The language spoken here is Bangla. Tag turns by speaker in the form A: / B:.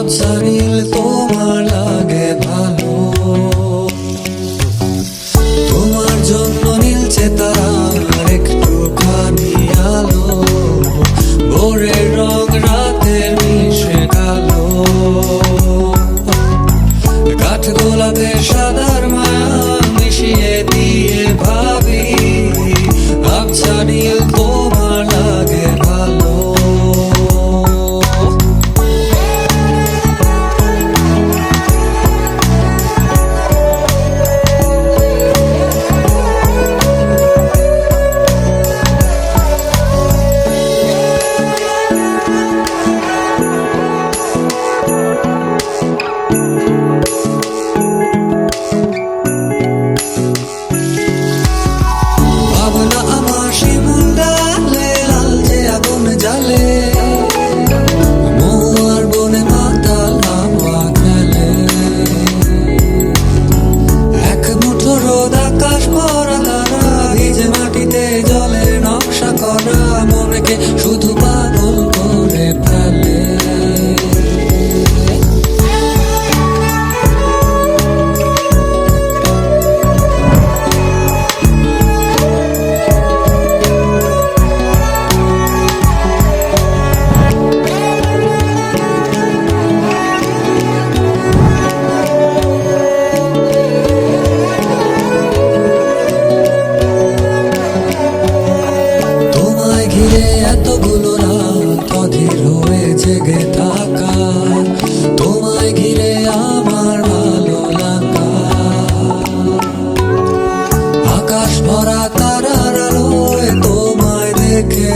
A: আবছা নীল তোমার লাগে ভালো, তোমার জন্য নীলছে তারার একটুখানি আলো, ভোরের রং রাতের মিশে কালো, কাঠ গোলাপের সাদার মায়া মিশিয়ে দিয়ে ভাবি আবছা নীল তোমার লাগে ভালো। শুধু পাগল করে ফেলে, তোমায় ঘিরে এতগুলো রাত অধীর হয়ে জেগে থাকা, তোমায় ঘিরে আমার ভালো লাগা, আকাশ ভরা তারার আলোয় তোমায় দেখে